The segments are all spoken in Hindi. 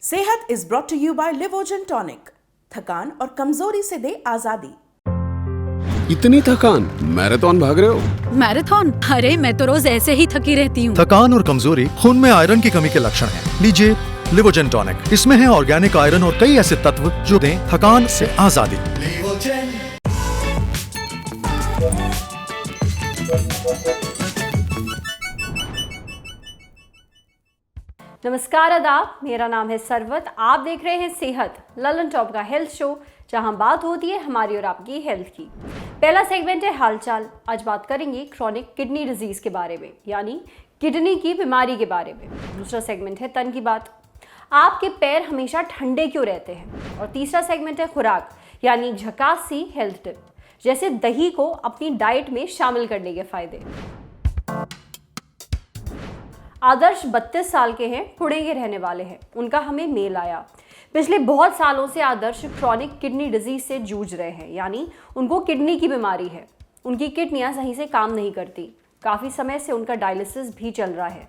सेहत is brought to you by Livogen tonic. थकान और कमजोरी से दे आजादी। इतनी थकान, मैराथन भाग रहे हो? मैराथन? अरे मैं तो रोज ऐसे ही थकी रहती हूँ। थकान और कमजोरी खून में आयरन की कमी के लक्षण हैं। लीजिए लिवोजन टॉनिक। इसमें है ऑर्गेनिक आयरन और कई ऐसे तत्व जो दें थकान से आजादी। नमस्कार आदाब, मेरा नाम है सरवत। आप देख रहे हैं सेहत ललन टॉप का हेल्थ शो, जहां बात होती है हमारी और आपकी हेल्थ की। पहला सेगमेंट है हालचाल। आज बात करेंगे क्रॉनिक किडनी डिजीज के बारे में, यानी किडनी की बीमारी के बारे में। दूसरा सेगमेंट है तन की बात, आपके पैर हमेशा ठंडे क्यों रहते हैं। और तीसरा सेगमेंट है खुराक, यानी झकास सी हेल्थ टिप, जैसे दही को अपनी डाइट में शामिल करने के फायदे। आदर्श 32 साल के हैं, पुणे के रहने वाले हैं। उनका हमें मेल आया। पिछले बहुत सालों से आदर्श क्रॉनिक किडनी डिजीज से जूझ रहे हैं, यानी उनको किडनी की बीमारी है। उनकी किडनियां सही से काम नहीं करती। काफ़ी समय से उनका डायलिसिस भी चल रहा है।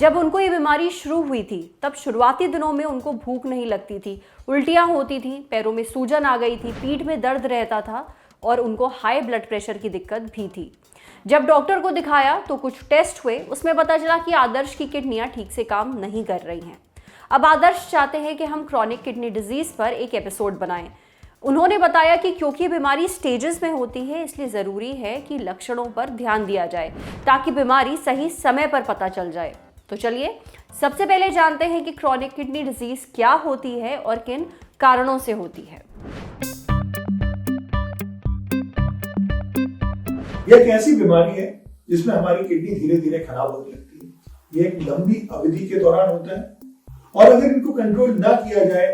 जब उनको ये बीमारी शुरू हुई थी, तब शुरुआती दिनों में उनको भूख नहीं लगती थी, उल्टियाँ होती थी, पैरों में सूजन आ गई थी, पीठ में दर्द रहता था और उनको हाई ब्लड प्रेशर की दिक्कत भी थी। जब डॉक्टर को दिखाया तो कुछ टेस्ट हुए, उसमें पता चला कि आदर्श की किडनियां ठीक से काम नहीं कर रही हैं। अब आदर्श चाहते हैं कि हम क्रॉनिक किडनी डिजीज पर एक एपिसोड बनाएं। उन्होंने बताया कि क्योंकि बीमारी स्टेजेस में होती है, इसलिए ज़रूरी है कि लक्षणों पर ध्यान दिया जाए ताकि बीमारी सही समय पर पता चल जाए। तो चलिए सबसे पहले जानते हैं कि क्रॉनिक किडनी डिजीज क्या होती है और किन कारणों से होती है। यह एक ऐसी बीमारी है जिसमें हमारी किडनी धीरे धीरे खराब होने लगती है। यह एक लंबी अवधि के दौरान होता है और अगर इनको कंट्रोल ना किया जाए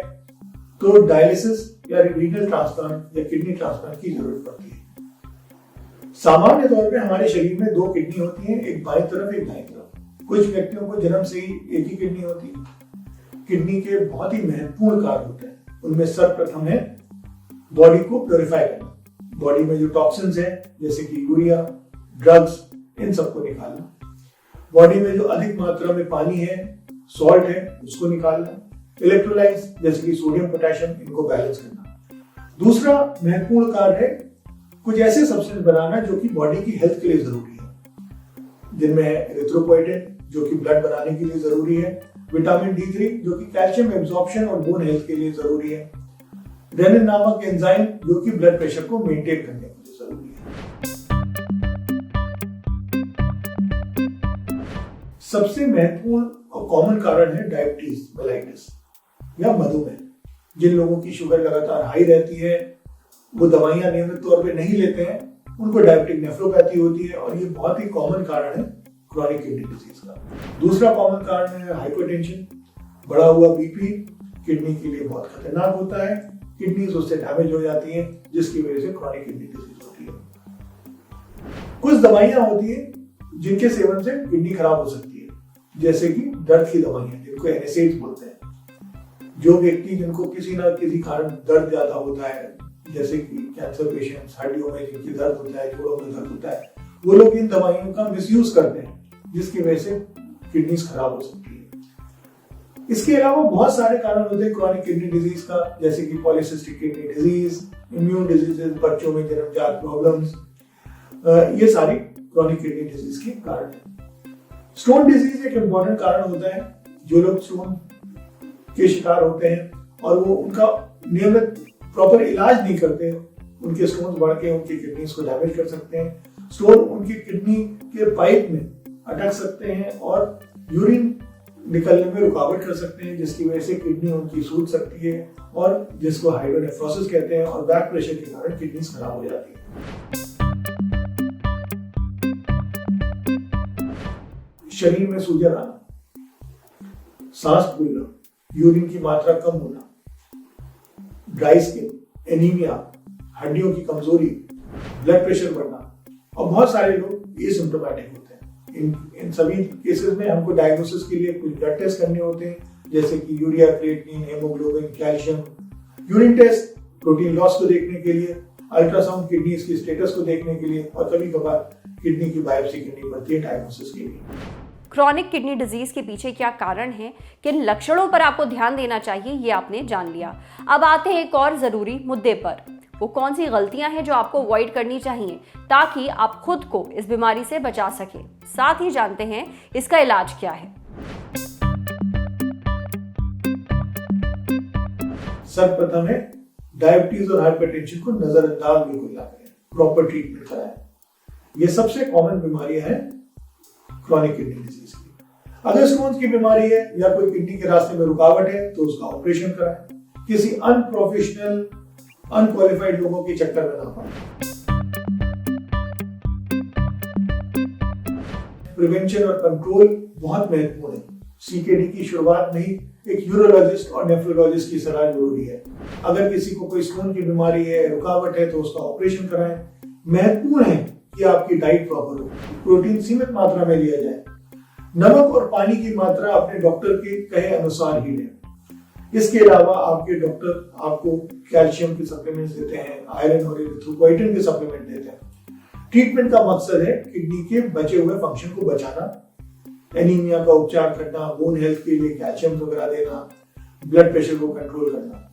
तो डायलिसिस या रीनल ट्रांसप्लांट या किडनी ट्रांसप्लांट की जरूरत पड़ती है। सामान्य तौर पे हमारे शरीर में दो किडनी होती हैं, एक बाईं तरफ एक दाईं तरफ। कुछ व्यक्तियों को जन्म से ही एक ही किडनी होती है। किडनी के बहुत ही महत्वपूर्ण कार्य होते हैं। उनमें सर्वप्रथम है बॉडी को प्योरीफाई करना। बॉडी में जो टॉक्सिन्स है जैसे कि यूरिया, ड्रग्स, इन सबको निकालना। बॉडी में जो अधिक मात्रा में पानी है, सॉल्ट है, उसको निकालना। इलेक्ट्रोलाइट्स जैसे कि सोडियम, पोटेशियम, इनको बैलेंस करना। दूसरा महत्वपूर्ण कार्य है कुछ ऐसे सब्सटेंस बनाना जो कि बॉडी की हेल्थ के लिए जरूरी है, जिनमें है एरिथ्रोपोएटिन जो कि ब्लड बनाने के लिए जरूरी है, विटामिन D3 जो कि कैल्शियम एब्जॉर्प्शन और बोन हेल्थ के लिए जरूरी है, रेनिन नामक एंजाइम जो कि ब्लड प्रेशर को मेंटेन करने के लिए जरूरी है। सबसे महत्वपूर्ण और कॉमन कारण है डायबिटीज मेलाइटिस या मधुमेह। जिन लोगों की शुगर लगातार हाई रहती है, वो दवाइयां नियमित तौर पे नहीं लेते हैं, उनको डायबिटिक नेफ्रोपैथी होती है और ये बहुत ही कॉमन कारण है क्रॉनिक किडनी डिजीज का। दूसरा कॉमन कारण है हाइपरटेंशन। बढ़ा हुआ बीपी किडनी के लिए बहुत खतरनाक होता है। किडनीज उससे डैमेज हो जाती हैं, जिसकी वजह से क्रॉनिक किडनी डिजीज होती है। कुछ दवाइयां होती हैं जिनके सेवन से किडनी खराब हो सकती है, जैसे कि दर्द की दवाइयां जिनको एनेसेड्स बोलते हैं। जो व्यक्ति जिनको किसी ना किसी कारण दर्द ज्यादा होता है, जैसे कि कैंसर पेशेंट्स, हड्डियों में जिनकी दर्द होता है, जोड़ों में दर्द होता है, वो लोग इन दवाइयों का मिसयूज करते हैं, जिसकी वजह से किडनीज खराब हो सकती है। इसके अलावा बहुत सारे कारण होते हैं क्रॉनिक किडनी डिजीज का, जैसे कि polycystic kidney disease, immune diseases, बच्चों में जन्मजात प्रॉब्लम्स, ये सारी क्रॉनिक किडनी डिजीज के कारण हैं। स्टोन डिजीज एक इंपॉर्टेंट कारण होता है। जो लोग स्टोन के शिकार होते हैं और वो उनका नियमित प्रॉपर इलाज नहीं करते, उनके स्टोन बढ़ के उनकी किडनीज को डैमेज कर सकते हैं। स्टोन उनकी किडनी के पाइप में अटक सकते हैं और यूरिन निकलने में रुकावट कर सकते हैं, जिसकी वजह से किडनी उनकी सूज सकती है और जिसको हाइड्रोनेफ्रोसिस कहते हैं, और बैक प्रेशर के कारण किडनीज खराब हो जाती है। शरीर में सूजन आना, सांस फूलना, यूरिन की मात्रा कम होना, ड्राई स्किन, एनीमिया, हड्डियों की कमजोरी, ब्लड प्रेशर बढ़ना, और बहुत सारे लोग एसिम्प्टोमेटिक होते हैं। इन सभी केसेस में हमको डायग्नोसिस के लिए कुछ ब्लड टेस्ट करने होते हैं, जैसे कि urea, creatinine, haemoglobin, calcium, urine test protein loss को देखने के लिए, अल्ट्रासाउंड किडनी की स्टेटस को देखने के लिए, और कभी कभार किडनी की बायोप्सी करनी पड़ती है डायग्नोसिस के लिए। क्रॉनिक किडनी डिजीज के पीछे क्या कारण है, किन लक्षणों पर आपको ध्यान देना चाहिए, ये आपने जान लिया। अब आते हैं एक और जरूरी मुद्दे पर। वो कौन सी गलतियां हैं जो आपको अवॉइड करनी चाहिए ताकि आप खुद को इस बीमारी से बचा सकें। साथ ही जानते हैं इसका इलाज क्या है। सर्वप्रथम है डायबिटीज और हाइपरटेंशन को नजरअंदाज बिल्कुल ना करें, प्रॉपर ट्रीटमेंट कराएं। ये सबसे कॉमन बीमारियां हैं क्रॉनिक किडनी डिजीज की। अगर स्टोन्स की बीमारी है या कोई किडनी के रास्ते में रुकावट है तो उसका ऑपरेशन कराएं। किसी अनप्रोफेशनल अनक्वालिफाइड लोगों के चक्कर में ना पड़े। प्रिवेंशन और कंट्रोल बहुत महत्वपूर्ण है। सीकेडी की शुरुआत में ही एक यूरोलॉजिस्ट और नेफ्रोलॉजिस्ट की सलाह जरूरी है। अगर किसी को कोई स्टोन की बीमारी है, रुकावट है, तो उसका ऑपरेशन कराएं। महत्वपूर्ण है कि आपकी डाइट प्रॉपर हो, प्रोटीन सीमित मात्रा में लिया जाए, नमक और पानी की मात्रा अपने डॉक्टर के कहे अनुसार ही लें। इसके अलावा आपके डॉक्टर आपको कैल्शियम के सप्लीमेंट्स देते हैं, आयरन और इरिथ्रोपोइटिन के सप्लीमेंट देते हैं। ट्रीटमेंट का मकसद है किडनी के बचे हुए फंक्शन को बचाना, एनीमिया का उपचार करना, बोन हेल्थ के लिए कैल्शियम वगैरह देना, ब्लड प्रेशर को कंट्रोल करना।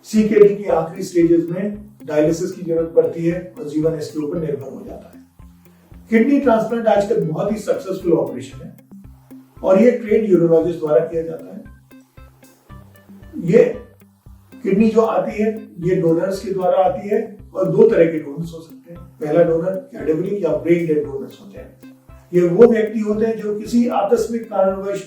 सीकेडी की आखिरी स्टेजेस में डायलिसिस की जरूरत पड़ती है और जीवन इसके ऊपर निर्भर हो जाता है। किडनी ट्रांसप्लांट आजकल बहुत ही सक्सेसफुल ऑपरेशन है और ये ट्रेंड यूरोलॉजिस्ट द्वारा किया जाता है। ये किडनी जो आती है ये डोनर्स के द्वारा आती है और दो तरह के डोनर्स हो सकते हैं। पहला डोनर कैडेवरिक या ब्रेन डेड डोनर्स होते हैं। ये वो व्यक्ति होते हैं जो किसी आकस्मिक कारणवश,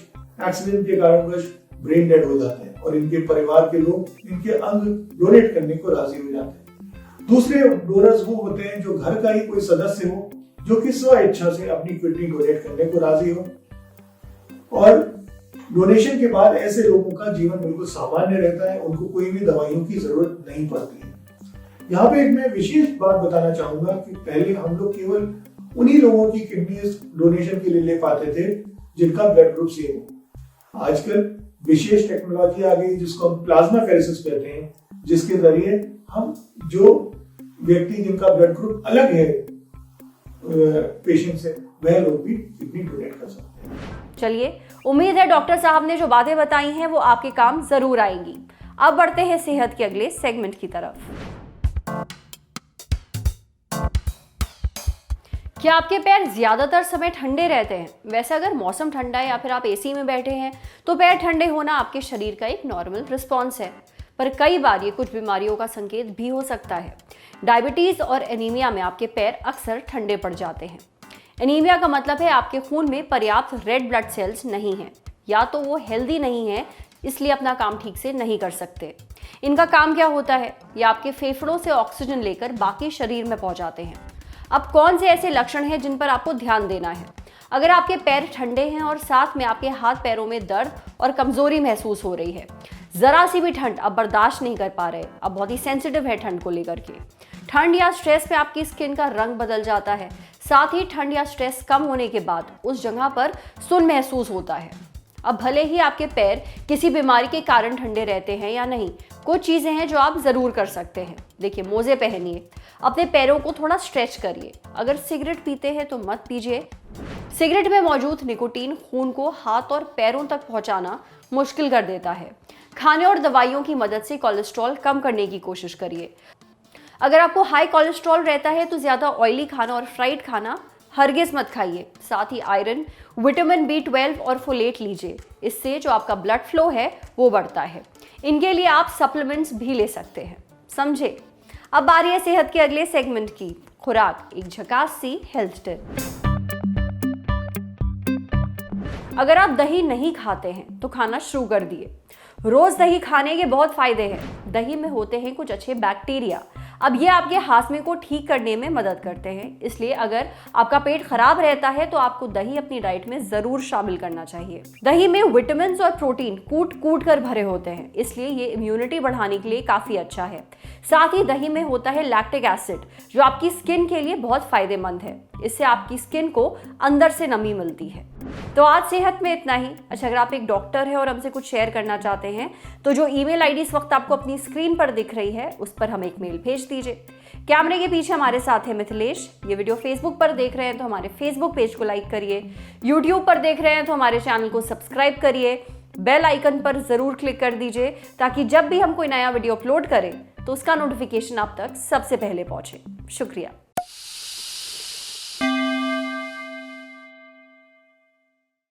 एक्सीडेंट के कारणवश ब्रेन डेड हो जाते हैं और इनके परिवार के लोग इनके अंग डोनेट करने को राजी हो जाते हैं। दूसरे डोनर्स वो होते हैं जो घर का ही कोई सदस्य हो जो कि स्व इच्छा से अपनी किडनी डोनेट करने को राजी हो और डोनेशन के बाद ऐसे लोगों का जीवन बिल्कुल सामान्य रहता है, उनको कोई भी दवाइयों की जरूरत नहीं पड़ती है। यहाँ पे एक मैं विशेष बात बताना चाहूंगा कि पहले हम लोग केवल उन्हीं लोगों की किडनी डोनेशन के लिए ले पाते थे जिनका ब्लड ग्रुप सेम हो। आजकल विशेष टेक्नोलॉजी आ गई जिसको हम प्लाज्मा फेरेसिस कहते हैं, जिसके जरिए हम जो व्यक्ति जिनका ब्लड ग्रुप अलग है पेशेंट से, वह लोग भी किडनी डोनेट कर सकते हैं। चलिए, उम्मीद है डॉक्टर साहब ने जो बातें बताई हैं वो आपके काम जरूर आएंगी। अब बढ़ते हैं सेहत के अगले सेगमेंट की तरफ। क्या आपके पैर ज्यादातर समय ठंडे रहते हैं? वैसे अगर मौसम ठंडा है या फिर आप एसी में बैठे हैं तो पैर ठंडे होना आपके शरीर का एक नॉर्मल रिस्पॉन्स है, पर कई बार ये कुछ बीमारियों का संकेत भी हो सकता है। डायबिटीज और एनीमिया में आपके पैर अक्सर ठंडे पड़ जाते हैं। एनीमिया का मतलब है आपके खून में पर्याप्त रेड ब्लड सेल्स नहीं हैं, या तो वो हेल्दी नहीं है इसलिए अपना काम ठीक से नहीं कर सकते। इनका काम क्या होता है? ये आपके फेफड़ों से ऑक्सीजन लेकर बाकी शरीर में पहुंचाते हैं। अब कौन से ऐसे लक्षण हैं जिन पर आपको ध्यान देना है? अगर आपके पैर ठंडे हैं और साथ में आपके हाथ पैरों में दर्द और कमजोरी महसूस हो रही है, जरा सी भी ठंड अब बर्दाश्त नहीं कर पा रहे, अब बहुत ही सेंसिटिव है ठंड को लेकर के, ठंड या स्ट्रेस में आपकी स्किन का रंग बदल जाता है, साथ ही ठंड या स्ट्रेस कम होने के बाद उस जगह पर सुन्न महसूस होता है। अब भले ही आपके पैर किसी बीमारी के कारण ठंडे रहते हैं या नहीं, कुछ चीजें हैं जो आप जरूर कर सकते हैं। देखिए, मोजे पहनिए, अपने पैरों को थोड़ा स्ट्रेच करिए। अगर सिगरेट पीते हैं तो मत पीजिए। सिगरेट में मौजूद निकोटीन खून को हाथ और पैरों तक पहुंचाना मुश्किल कर देता है। खाने और दवाइयों की मदद से कोलेस्ट्रॉल कम करने की कोशिश करिए। अगर आपको हाई कोलेस्ट्रॉल रहता है तो ज्यादा ऑयली खाना और फ्राइड खाना हरगिज मत खाइए। साथ ही आयरन, विटामिन B12 और फोलेट लीजिए, इससे जो आपका ब्लड फ्लो है वो बढ़ता है। इनके लिए आप सप्लीमेंट्स भी ले सकते हैं, समझे। अब बारी है सेहत के अगले सेगमेंट की, खुराक, एक झकास सी हेल्थ टिप। अगर आप दही नहीं खाते हैं तो खाना शुरू कर दिए। रोज दही खाने के बहुत फायदे हैं। दही में होते हैं कुछ अच्छे बैक्टीरिया, अब ये आपके हाजमे को ठीक करने में मदद करते हैं। इसलिए अगर आपका पेट खराब रहता है तो आपको दही अपनी डाइट में जरूर शामिल करना चाहिए। दही में विटामिन और प्रोटीन कूट कूट कर भरे होते हैं, इसलिए ये इम्यूनिटी बढ़ाने के लिए काफी अच्छा है। साथ ही दही में होता है लैक्टिक एसिड, जो आपकी स्किन के लिए बहुत फायदेमंद है। इससे आपकी स्किन को अंदर से नमी मिलती है। तो आज सेहत में इतना ही। अच्छा, अगर आप एक डॉक्टर हैं और हमसे कुछ शेयर करना चाहते हैं तो जो ईमेल आईडी इस वक्त आपको अपनी स्क्रीन पर दिख रही है उस पर हमें एक मेल भेज दीजिए। कैमरे के पीछे हमारे साथ है मिथिलेश। ये वीडियो फेसबुक पर देख रहे हैं तो हमारे फेसबुक पेज को लाइक करिए, यूट्यूब पर देख रहे हैं तो हमारे चैनल को सब्सक्राइब करिए, बेल आइकन पर जरूर क्लिक कर दीजिए ताकि जब भी हम कोई नया वीडियो अपलोड करें तो उसका नोटिफिकेशन आप तक सबसे पहले पहुंचे। शुक्रिया।